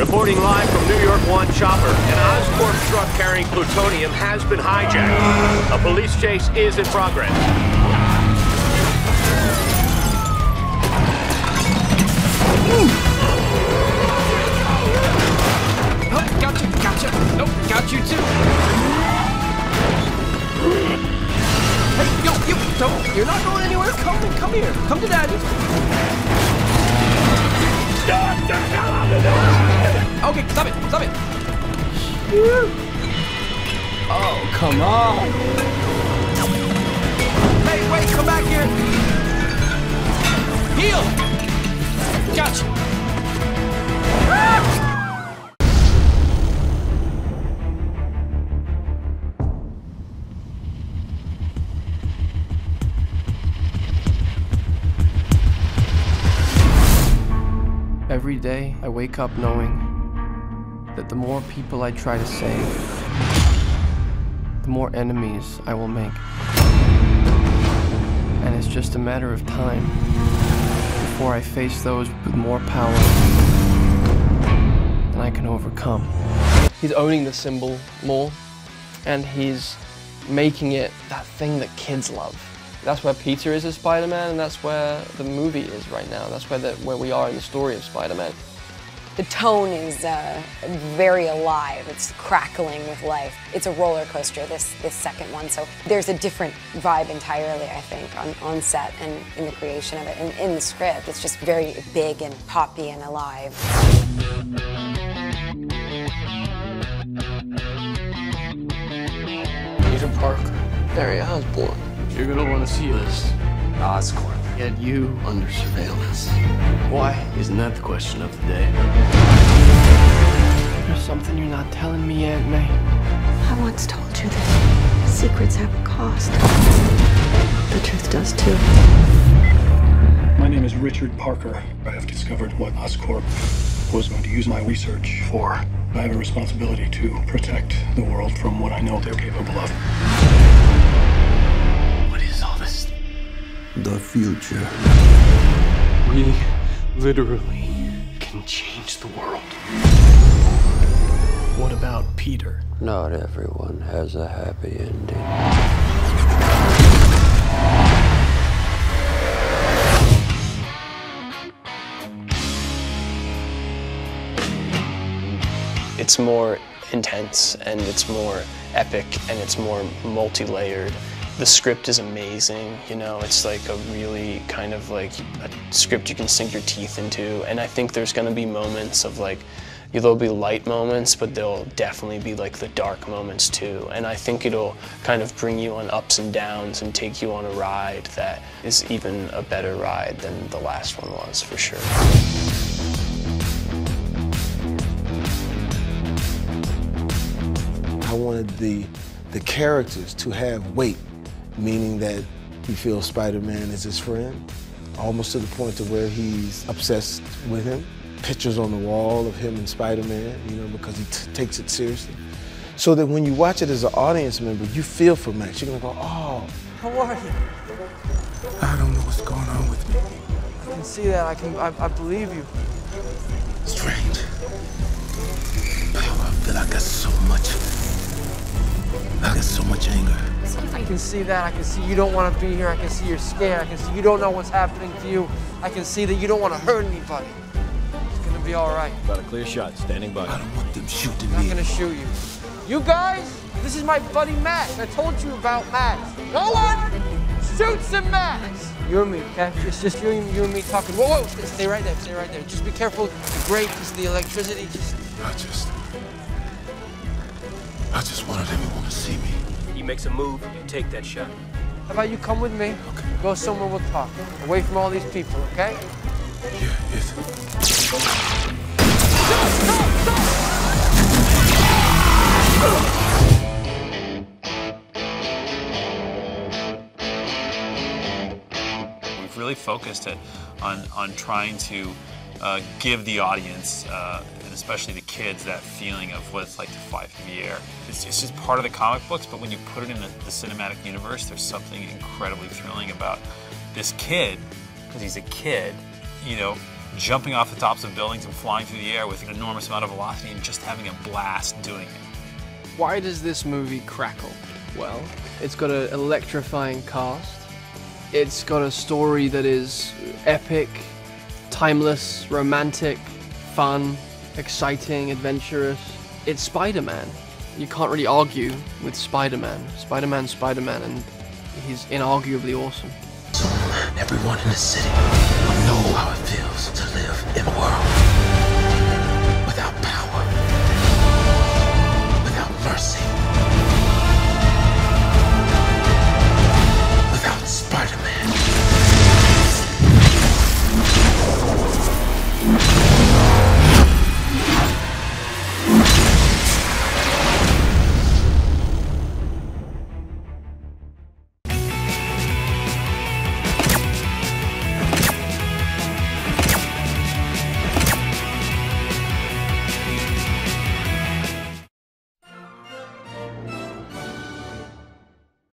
Reporting live from New York 1 Chopper, an Oscorp truck carrying plutonium has been hijacked. A police chase is in progress. Oh, gotcha. Nope, got you too. Hey, you, don't, you're not going anywhere. Come here. Come to daddy. Okay, stop it. Oh, come on. Hey, wait, come back here. Heal. Gotcha. Every day, I wake up knowing that the more people I try to save, the more enemies I will make. And it's just a matter of time before I face those with more power than I can overcome. He's owning the symbol more, and he's making it that thing that kids love. That's where Peter is as Spider-Man, and that's where the movie is right now. That's where we are in the story of Spider-Man. The tone is very alive. It's crackling with life. It's a roller coaster, this second one. So there's a different vibe entirely, I think, on set and in the creation of it. And in the script, it's just very big and poppy and alive. Peter Parker, Harry Osborn. You're gonna want to see this. Oscorp. Get you under surveillance. Why? Isn't that the question of the day? There's something you're not telling me, Aunt May. I once told you that secrets have a cost. The truth does too. My name is Richard Parker. I have discovered what Oscorp was going to use my research for. I have a responsibility to protect the world from what I know they're capable of. The future. We literally can change the world. What about Peter? Not everyone has a happy ending. It's more intense, and it's more epic, and it's more multi-layered. The script is amazing, you know, it's like a really kind of like a script you can sink your teeth into, and I think there's gonna be moments of like, there'll be light moments, but there'll definitely be like the dark moments too, and I think it'll kind of bring you on ups and downs and take you on a ride that is even a better ride than the last one was, for sure. I wanted the characters to have weight, meaning that he feels Spider-Man is his friend, almost to the point of where he's obsessed with him. Pictures on the wall of him and Spider-Man, you know, because he takes it seriously. So that when you watch it as an audience member, you feel for Max. You're gonna go, oh. How are you? I don't know what's going on with me. I can see that. I believe you. Strange. I feel like I got so much anger. I can see that. I can see you don't want to be here. I can see you're scared. I can see you don't know what's happening to you. I can see that you don't want to hurt anybody. It's gonna be all right. Got a clear shot. Standing by. I don't want them shooting I'm not me. gonna shoot you. You guys, this is my buddy Max. I told you about Max. No one shoots at Max. You and me, okay? It's just you and me talking. Whoa, stay right there. Stay right there. Just be careful. The grate, just the electricity. I just wanted everyone to see me. He makes a move, you take that shot. How about you come with me? Okay. Go somewhere we'll talk. Away from all these people, okay? Yeah, yes. We've really focused it on trying to give the audience, and especially the kids, that feeling of what it's like to fly through the air. It's just part of the comic books, but when you put it in the cinematic universe, there's something incredibly thrilling about this kid, because he's a kid, you know, jumping off the tops of buildings and flying through the air with an enormous amount of velocity and just having a blast doing it. Why does this movie crackle? Well, it's got an electrifying cast. It's got a story that is epic, timeless, romantic, fun, exciting, adventurous. It's Spider-Man. You can't really argue with Spider-Man. Spider-Man's Spider-Man, and he's inarguably awesome. Everyone in the city will know how it feels to live in a world